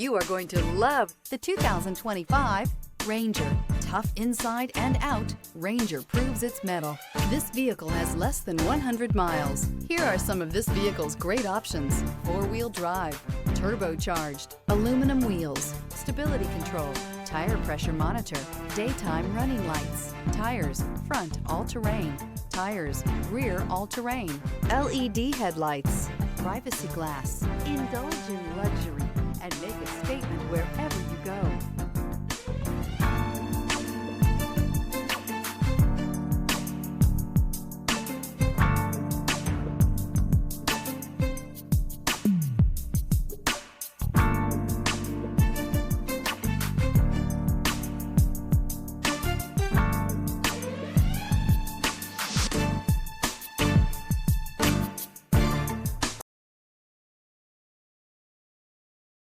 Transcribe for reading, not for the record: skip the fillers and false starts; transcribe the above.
You are going to love the 2025 Ranger. Tough inside and out, Ranger proves its mettle. This vehicle has less than 100 miles. Here are some of this vehicle's great options: four-wheel drive, turbocharged, aluminum wheels, stability control, tire pressure monitor, daytime running lights, tires, front all-terrain, tires, rear all-terrain, LED headlights, privacy glass. Indulge in luxury and make a statement wherever you go.